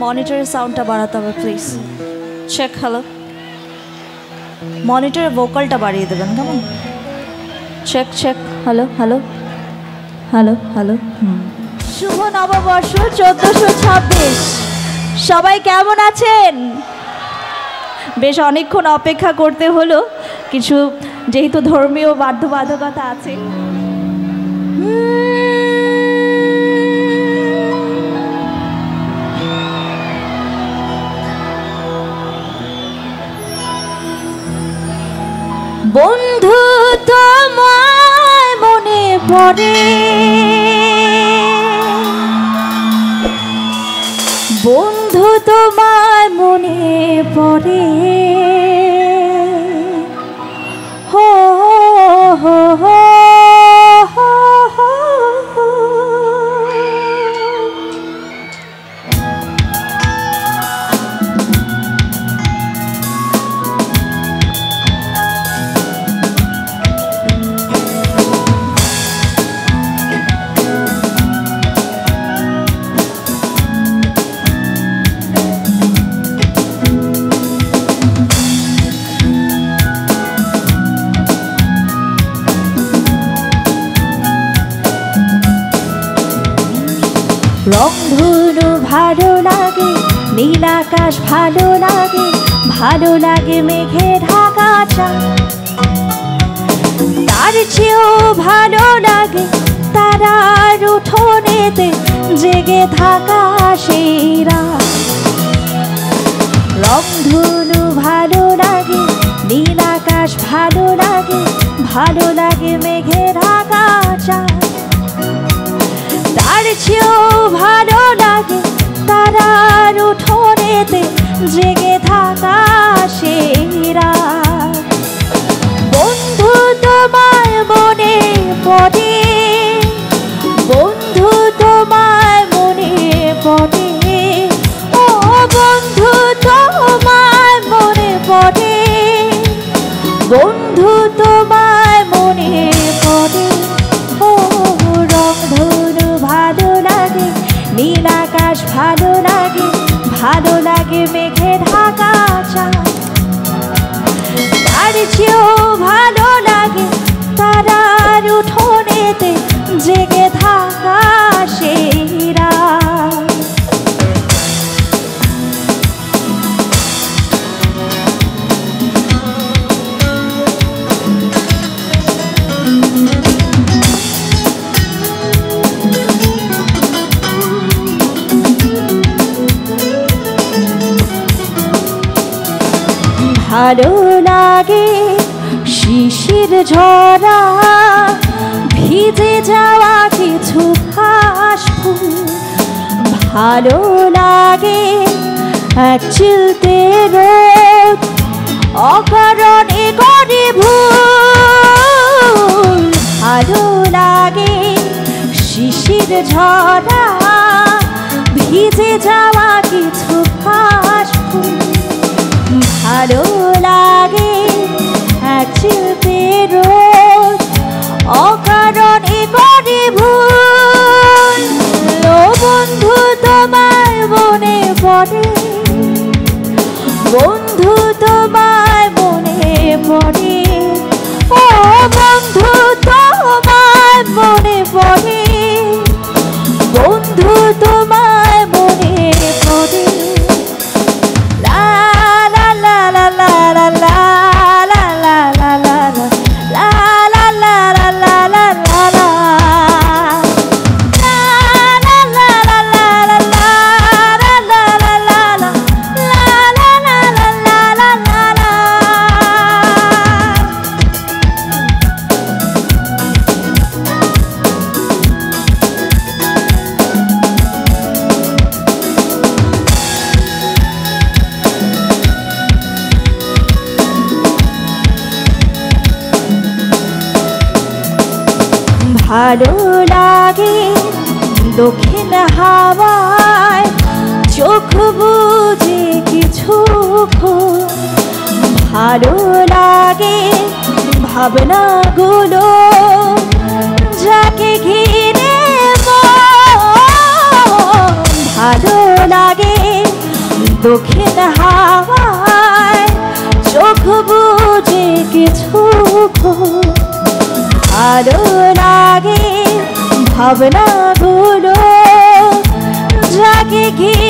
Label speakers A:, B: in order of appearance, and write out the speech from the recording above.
A: মনিটরের সাউন্ডটা বাড়াতে হবে প্লিজ। চেক। হ্যালো, মনিটরের ভোকালটা বাড়িয়ে দেবেন কেমন? Check check. Hello hello hello hello. শুভ নববর্ষ 1426। সবাই কেমন আছেন? বেশ অনেকক্ষণ অপেক্ষা করতে হলো, কিছু যেহেতু ধর্মীয় বাধ্যবাধকতা আছে। বন্ধু তোমায় মনে পড়ে, বন্ধু তোমায় মনে পড়ে, হো হো হো হো হো। রংধনু ভালো লাগে, নীল আকাশ ভালো লাগে, ভালো লাগে মেঘে ঢাকা চাঁদ, তার চেয়েও ভালো লাগে তারার উঠোনেতে জেগে থাকা সেই রাত। রংধনু ভালো লাগে, নীল আকাশ ভালো লাগে, ভালো লাগে মেঘে ঢাকা চাঁদ, তার চেয়েও ভালো লাগে তারার উঠোনেতে জেগে থাকা সেই রাত। বন্ধু তোমায় মনে পড়ে, বন্ধু তোমায় মনে পড়ে, ও বন্ধু তোমায় মনে পড়ে, বন্ধু তোমায় মনে পড়ে, ও রংধনু ভালো লাগে, নীল আকাশ ভালো লাগে, ভালো লাগে মেঘে ঢাকা চাঁদ, তার চেয়েও ভালো লাগে তারার উঠোনেতে জেগে থাকা সেই রাত। ভালো লাগে শিশির ঝরা, ভিজে যাওয়া কিছু ঘাস ফুল, ভালো লাগে এক চিলতে রোদ, অকারণে করে ভুল, ভালো লাগে শিশির ঝরা, ভিজে যাওয়া কিছু ঘাস ফুল, ভালো লাগে এক চিলতে রোদ, অকারণে করে ভুল, ও বন্ধু তোমায় মনে পড়ে, বন্ধু তোমায় মনে পড়ে, ও বন্ধু তোমায় মনে পড়ে, বন্ধু তোমায় মনে পড়ে। ভালো লাগে দক্ষিণ হাওয়ায় চোখ বুঝে কিছুক্ষণ, ভালো লাগে ভাবনাগুলো যাকে ঘিরে, ভালো লাগে দক্ষিণ হাওয়ায় চোখ বুঝে কিছু ভালো লাগে ভাবনাগুলো জাগে গিয়ে